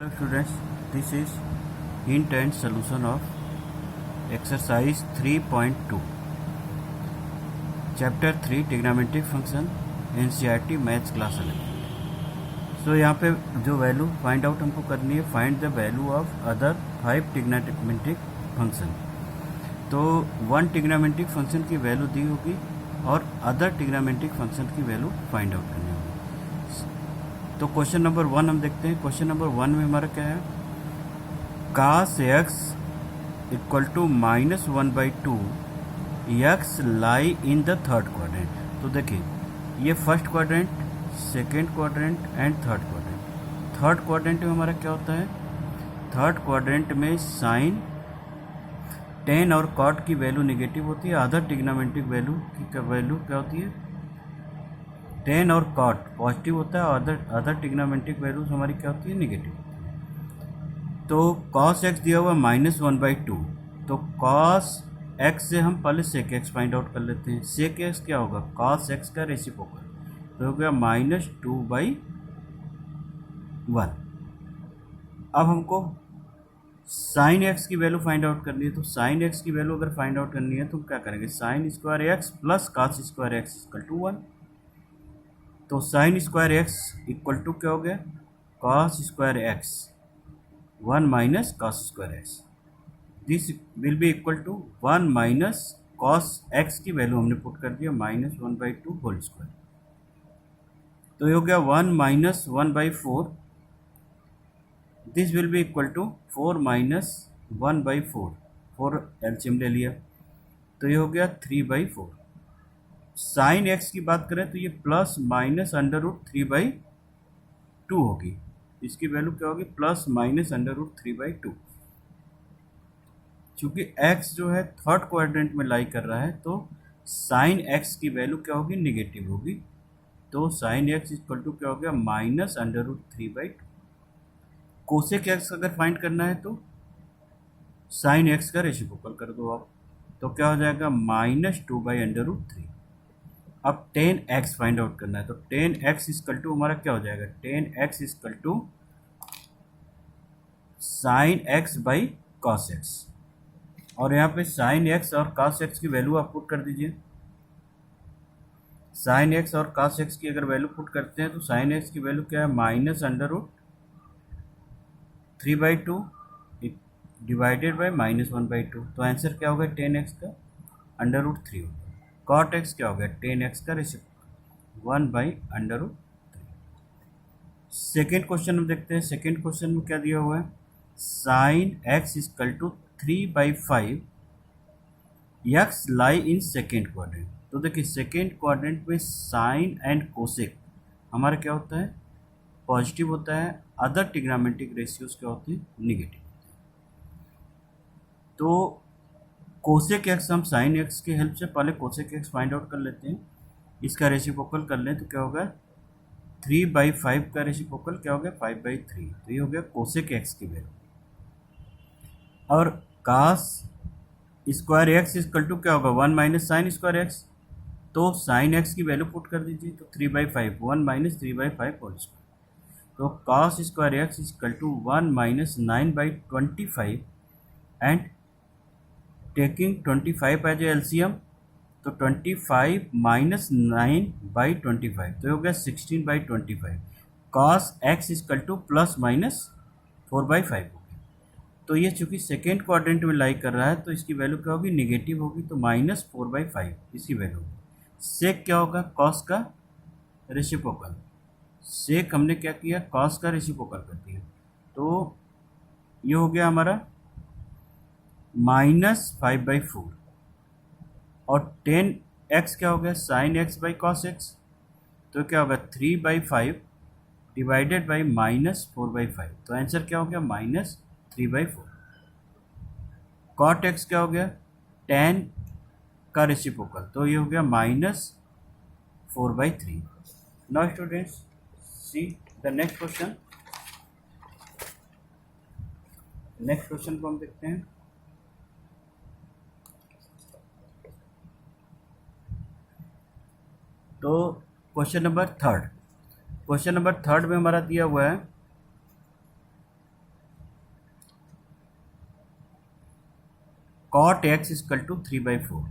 Hello students, this is hint and solution of exercise 3.2 chapter 3 trigonometric function NCERT maths class 11। सो यहाँ पे जो value find out हमको करनी है, find the value of other 5 trigonometric function. तो one trigonometric function की value दी होगी और अदर ट्रिग्नोमेट्रिक फंक्शन की वैल्यू फाइंड आउट करनी होगी। तो क्वेश्चन नंबर 1 हम देखते हैं। क्वेश्चन नंबर 1 में हमारा क्या है, cos x equal to -1/2 x lie in the third quadrant. तो देखिए ये first quadrant, second quadrant and third quadrant. Third quadrant में हमारा क्या होता है, थर्ड क्वाड्रेंट में साइन, टेन और कॉट की वैल्यू निगेटिव होती है। अदर ट्रिग्नोमेट्रिक वैल्यू की वैल्यू क्या होती है, टेन और कॉट पॉजिटिव होता है और अदर ट्रिग्नोमेट्रिक वैल्यूज हमारी क्या होती है, निगेटिव होती है। तो cos x दिया हुआ -1/2, तो cos x से हम पहले sec x फाइंड आउट कर लेते हैं। sec x क्या होगा, cos x का रेसिप्रोकल, तो हो गया -2/1। अब हमको sin x की वैल्यू फाइंड आउट करनी है। तो sin x की वैल्यू अगर फाइंड आउट करनी है तो क्या करेंगे, sin square x plus cos square x equal to 1। तो sine square x equal to क्या हो गया, cos square x 1 minus cos square x. This will be equal to 1 minus cos x की वैल्यू हमने पुट कर दिया -1/2 whole square. तो ये हो गया 1 minus 1/4। This will be equal to 4 minus 1/4, 4 LCM ले लिया, तो ये हो गया 3/4। साइन एक्स की बात करें तो ये प्लस माइनस √3/2 होगी। इसकी वैल्यू क्या होगी, प्लस माइनस √3/2। चूंकि एक्स जो है थर्ड क्वाड्रेंट में लाई कर रहा है तो साइन एक्स की वैल्यू क्या होगी, निगेटिव होगी। तो साइन एक्स इक्वल टू क्या हो गया, -√3/2। कोसेक एक्स अगर फाइंड करना है तो साइन एक्स का रेसिप्रोकल कर दो आप, तो क्या हो जाएगा -2/√3। अब 10x फाइंड आउट करना है, तो 10x इक्वल टू हमारा क्या हो जाएगा, 10x equal to sine x by cos x. और यहाँ पे साइन एक्स और कॉस एक्स की वैल्यू आप पुट कर दीजिए। साइन एक्स और कॉस एक्स की अगर वैल्यू पुट करते हैं तो साइन एक्स की वैल्यू क्या है, -√3/2 डिवाइडेड बाई -1/2। तो आंसर क्या होगा 10x का, √3 होगा। कॉट एक्स क्या हो गया, 10x का रेसिप्रोकल 1/√3। सेकेंड क्वेश्चन हम देखते हैं। सेकेंड क्वेश्चन में क्या दिया हुआ है, sine x equal to 3/5 x lie in second quadrant. तो देखिए सेकेंड क्वाड्रेंट में साइन एंड कोसेक हमारा क्या होता है, पॉजिटिव होता है। अदर ट्रिग्नोमेट्रिक रेशियोज क्या होते हैं, निगेटिव होते हैं। तो कोसेक एक्स हम साइन एक्स की हेल्प से पहले कोसेक एक्स फाइंड आउट कर लेते हैं। इसका रेसिप्रोकल कर लें तो क्या होगा, 3/5 का रेसिप्रोकल क्या हो गया, 5/3। तो ये हो गया कोसेक एक्स की वैल्यू। और cos square x equal to क्या होगा, 1 माइनस साइन स्क्वायर एक्स। तो साइन एक्स की वैल्यू पुट कर दीजिए, तो 3/5, 1 माइनस 3/5 होल स्क्वायर। तो cos square x equal to 1 minus 9/25 and taking 25 as LCM, तो 25 माइनस 9/25, तो हो गया 16/25। Cos x equal to plus minus 4/5 हो गया। तो ये चूंकि सेकेंड क्वाड्रेंट में लाई कर रहा है तो इसकी वैल्यू क्या होगी, निगेटिव होगी, तो -4/5 इसकी वैल्यू होगी। सेक क्या होगा, कॉस का रेसिप्रोकल। सेक हमने क्या किया, कॉस का रेसिप्रोकल कर दिया, तो ये हो गया हमारा -5/4। और 10x क्या हो गया, sign x by cos x, तो क्या होगा 3/5 डिवाइडेड बाई -4/5। तो आंसर क्या हो गया, -3/4। कॉट एक्स क्या हो गया, tan का रेसिप्रोकल, तो ये हो गया -4/3। Now students see the next question. Next question को हम देखते हैं। तो क्वेश्चन नंबर थर्ड में हमारा दिया हुआ है cot x equal to 3/4,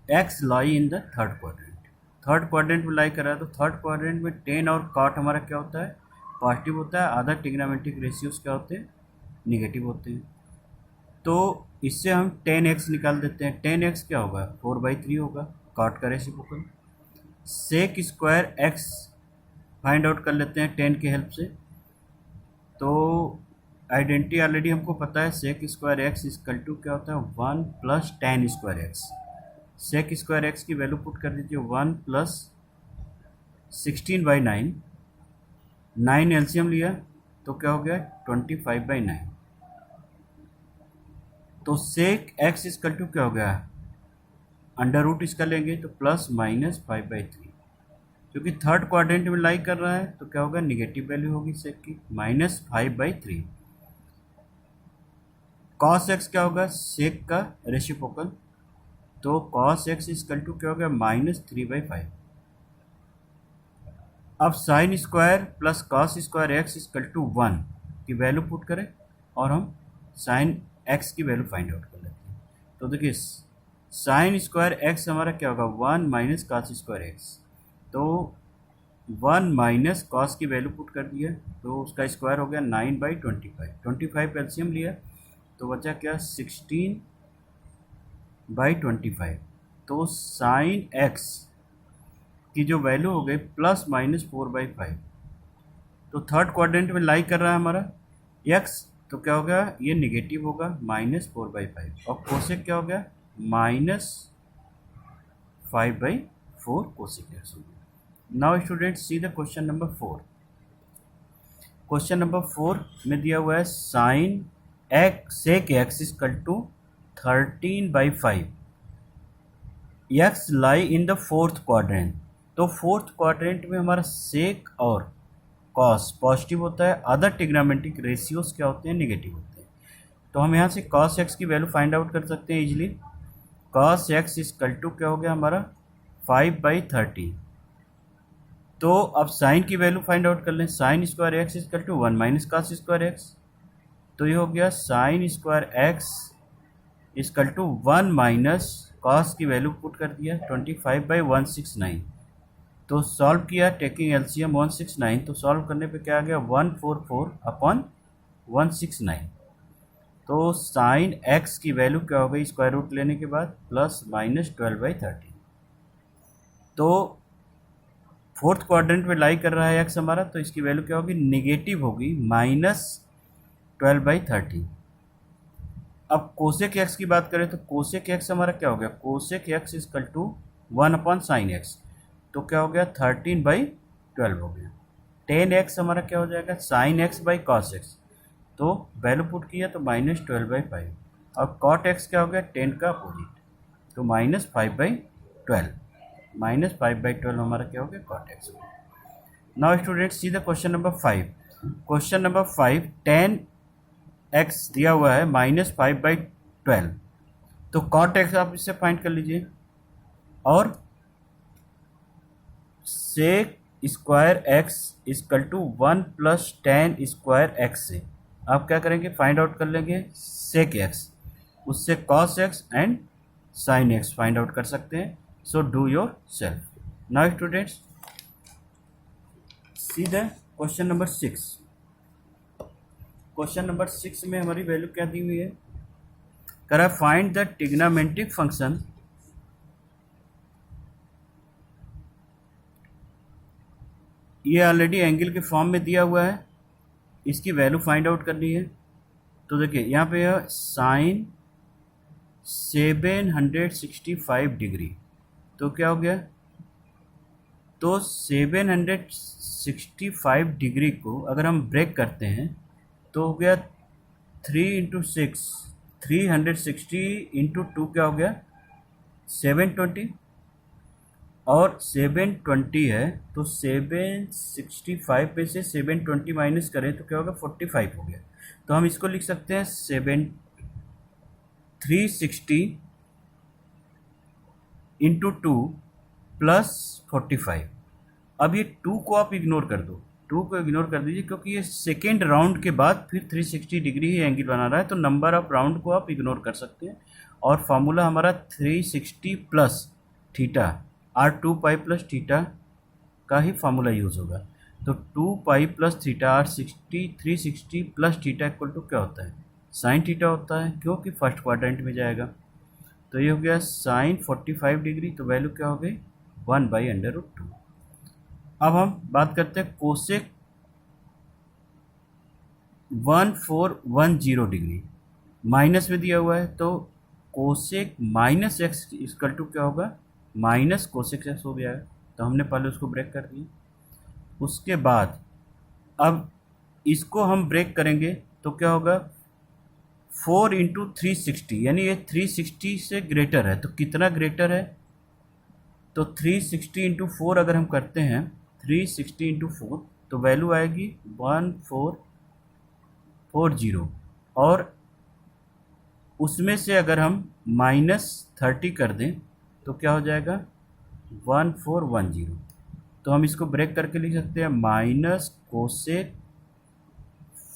x lie in the third quadrant. Third quadrant में लाई कर रहा है, तो थर्ड क्वाड्रेंट में टेन और कॉट हमारा क्या होता है, पॉजिटिव होता है। अदर ट्रिग्नोमेट्रिक रेशियोज क्या होते हैं, निगेटिव होते हैं। तो इससे हम 10x निकाल देते हैं। 10x क्या होगा, 4/3 होगा, कॉट का reciprocal. Sec square x find out कर लेते हैं 10 की हेल्प से। तो आइडेंटिटी ऑलरेडी हमको पता है, sec square x equal to क्या होता है, 1 + tan square x. Sec square x की वैल्यू पुट कर दीजिए, 1 + 16/9, 9 एलसीएम लिया तो क्या हो गया, 25/9। तो सेक एक्स इक्वल टू क्या हो गया, अंडर रूट इसका लेंगे तो +-5/3, क्योंकि थर्ड क्वाड्रेंट में लाई कर रहा है तो क्या होगा, निगेटिव वैल्यू होगी सेक की, -5/3। कॉस एक्स क्या होगा, सेक का रेसिप्रोकल, तो कॉस एक्स इक्वल टू क्या हो गया, -3/5। अब sine square plus cos square x equal to 1 की वैल्यू पुट करें और हम साइन एक्स की वैल्यू फाइंड आउट कर लेते हैं। तो देखिए साइन स्क्वायर एक्स हमारा क्या होगा, 1 - cos स्क्वायर एक्स। तो 1 माइनस कॉस की वैल्यू पुट कर दिया तो उसका स्क्वायर हो गया 9/25, 25 एलसीएम लिया तो बचा क्या, 16/25। तो साइन एक्स की जो वैल्यू हो गई +-4/5। तो थर्ड क्वाड्रेंट में लाई कर रहा है हमारा एक्स, तो क्या हो गया, ये निगेटिव होगा, -4/5। और कोसेक क्या हो गया, -5/4 कोसेक एक्स हो गया। Now students see the question number 4। Question number 4 में दिया हुआ है sine sec x equal to 13/5, x lie in the fourth quadrant. तो फोर्थ क्वाड्रेंट में हमारा सेक और कॉस पॉजिटिव होता है, अदर ट्रिग्नोमेट्रिक रेशियोज क्या होते हैं, निगेटिव होते हैं। तो हम यहाँ से कॉस एक्स की वैल्यू फाइंड आउट कर सकते हैं easily. Cos x equal to क्या हो गया हमारा, 5/13। तो अब साइन की वैल्यू फाइंड आउट कर लें, sine square x equal to 1 - cos square x. तो ये हो गया sine square x equal to 1 - cos की वैल्यू पुट कर दिया, 25/169। तो सॉल्व किया टेकिंग एलसीएम 169, तो सॉल्व करने पे क्या आ गया, 144/169। तो साइन एक्स की वैल्यू क्या हो गई स्क्वायर रूट लेने के बाद, +-12/13। तो फोर्थ क्वाड्रेंट में लाई कर रहा है एक्स हमारा, तो इसकी वैल्यू क्या होगी, निगेटिव होगी, -12/13। अब कोसेक एक्स की बात करें तो कोसेक एक्स हमारा क्या हो गया, cosec x equal to 1/sin x. तो क्या हो गया, 13/12 हो गया। 10x हमारा क्या हो जाएगा, sign x by cos x. तो वैल्यू पुट किया तो -12/5। और कॉट एक्स क्या हो गया, 10 का अपोजिट, तो -5/12। -5/12 हमारा क्या हो गया, कॉट एक्स हो गया। Now students see the question number 5। Question number 5, 10x दिया हुआ है -5/12। तो कॉट एक्स आप इससे फाइंड कर लीजिए, और sec square x equal to 1 + tan square x से आप क्या करेंगे, फाइंड आउट कर लेंगे सेक एक्स, उससे cos x and sine x find out कर सकते हैं। So do yourself. Now students see the question number 6। Question number 6 में हमारी वैल्यू क्या दी हुई है, करा फाइंड द ट्रिग्नोमेट्रिक फंक्शन ये ऑलरेडी एंगल के फॉर्म में दिया हुआ है, इसकी वैल्यू फाइंड आउट करनी है। तो देखिए यहाँ पे है साइन 765 डिग्री, तो क्या हो गया, तो 765 डिग्री को अगर हम ब्रेक करते हैं तो हो गया 3 × 6, 360 × 2 क्या हो गया, 720, और 720 है तो 765 पे से 720 माइनस करें तो क्या होगा, 45 हो गया। तो हम इसको लिख सकते हैं 360 × 2 + 45। अब ये 2 को आप इग्नोर कर दो, 2 को इग्नोर कर दीजिए क्योंकि ये सेकेंड राउंड के बाद फिर 360 डिग्री ही एंगल बना रहा है, तो नंबर ऑफ राउंड को आप इग्नोर कर सकते हैं। और फार्मूला हमारा 360 plus theta r2 pi plus theta का ही फार्मूला यूज़ होगा। तो 2 pi plus theta r60 360 plus theta equal to क्या होता है, साइन थीटा होता है, क्योंकि फर्स्ट क्वाड्रेंट में जाएगा। तो ये हो गया साइन 45 डिग्री, तो वैल्यू क्या हो गई 1/√2। अब हम बात करते हैं कोसेक 1410 डिग्री, माइनस में दिया हुआ है, तो cosec minus x equal to क्या होगा, माइनस कोसेक एक्स हो गया है। तो हमने पहले उसको ब्रेक कर दिया। उसके बाद अब इसको हम ब्रेक करेंगे तो क्या होगा, 4 इंटू 360, यानी ये 360 से ग्रेटर है। तो कितना ग्रेटर है, तो 360 इंटू 4 अगर हम करते हैं, 360 इंटू 4 तो वैल्यू आएगी 1440। और उसमें से अगर हम -30 कर दें तो क्या हो जाएगा 1410। तो हम इसको ब्रेक करके लिख सकते हैं माइनस कोसेक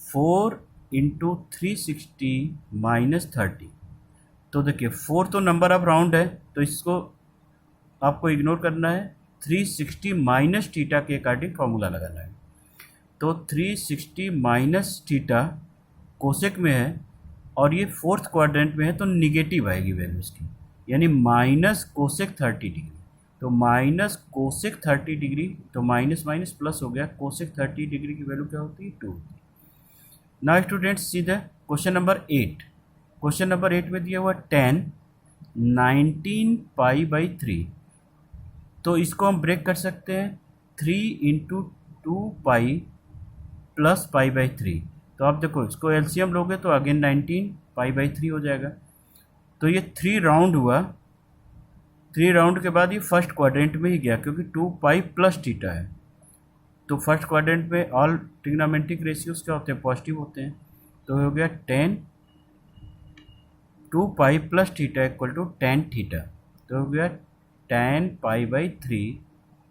4 इंटू 360 -30। तो देखिए 4 तो नंबर ऑफ राउंड है, तो इसको आपको इग्नोर करना है। 360 माइनस थीटा के अकॉर्डिंग फॉर्मूला लगाना है। तो 360 माइनस थीटा कोसेक में है और ये फोर्थ क्वाड्रेंट में है, तो निगेटिव आएगी वैल्यू इसकी, यानी माइनस कोसेक 30 डिग्री। तो माइनस कोसेक 30 डिग्री, तो माइनस माइनस प्लस हो गया, कोसेक 30 डिग्री की वैल्यू क्या होती है 2। नाउ स्टूडेंट्स सीधा क्वेश्चन नंबर 8। क्वेश्चन नंबर 8 में दिया हुआ 10 19 π/3। तो इसको हम ब्रेक कर सकते हैं 3 इंटू 2 पाई प्लस π/3। तो आप देखो इसको एलसीएम लोगे तो अगेन 19 π/3 हो जाएगा। तो ये 3 राउंड हुआ, 3 राउंड के बाद ये फर्स्ट क्वाड्रेंट में ही गया, क्योंकि 2 पाई प्लस थीटा है। तो फर्स्ट क्वाड्रेंट में ऑल ट्रिग्नोमेट्रिक रेशियोज क्या होते हैं, पॉजिटिव होते हैं। तो हो गया 10 2 pi plus theta equal to tan theta. तो हो गया tan π/3।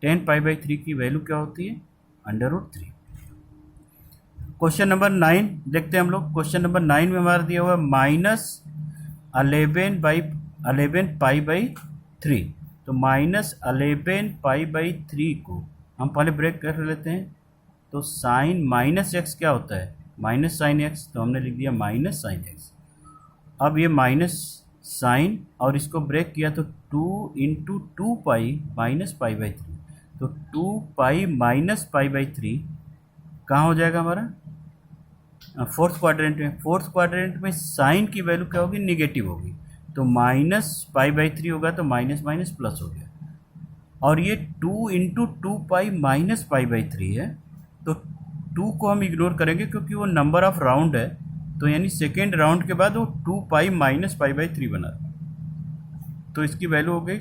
tan π/3 की वैल्यू क्या होती है √3। क्वेश्चन नंबर 9 देखते हैं हम लोग। क्वेश्चन नंबर 9 में हमारा दिया हुआ -11 π/3। तो -11 π/3 को हम पहले ब्रेक कर लेते हैं। तो साइन माइनस एक्स क्या होता है, माइनस साइन एक्स, तो हमने लिख दिया माइनस साइन एक्स। अब ये माइनस साइन और इसको ब्रेक किया तो 2 इंटू 2 पाई माइनस π/3। तो 2 पाई माइनस π/3 कहाँ हो जाएगा हमारा, फोर्थ क्वाड्रेंट में। फोर्थ क्वाड्रेंट में साइन की वैल्यू क्या होगी, निगेटिव होगी। तो माइनस π/3 होगा, तो माइनस माइनस प्लस हो गया। और ये 2 इंटू 2 पाई माइनस π/3 है, तो 2 को हम इग्नोर करेंगे क्योंकि वो नंबर ऑफ राउंड है। तो यानी सेकेंड राउंड के बाद वो 2 पाई माइनस π/3 बना। तो इसकी वैल्यू हो गई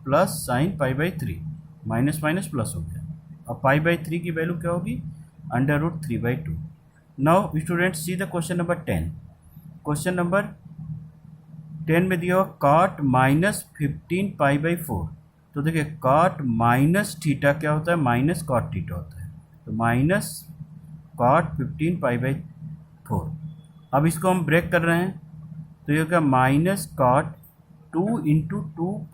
plus sine π/3, minus minus plus हो गया। अब π/3 की वैल्यू क्या होगी √3/2। Now students see the question number 10। Question number 10 में दिया हुआ cot -15 π/4। तो देखिए cot माइनस थीटा क्या होता है, माइनस cot थीटा होता है। तो माइनस cot 15 π/4। अब इसको हम ब्रेक कर रहे हैं, तो ये क्या minus cot 2 into 2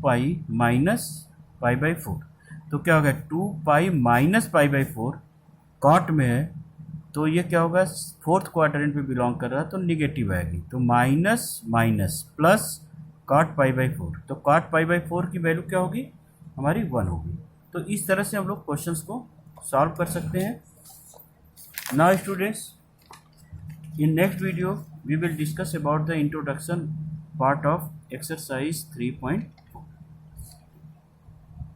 pi minus π/4। तो क्या होगा 2 पाई माइनस π/4 कॉट में है, तो ये क्या होगा फोर्थ क्वाड्रेंट में बिलोंग कर रहा है, तो निगेटिव आएगी। तो माइनस माइनस प्लस cot π/4। तो cot π/4 की वैल्यू क्या होगी हमारी 1 होगी। तो इस तरह से हम लोग क्वेश्चंस को सॉल्व कर सकते हैं। Now students in next video we will discuss about the introduction part of exercise 3.2।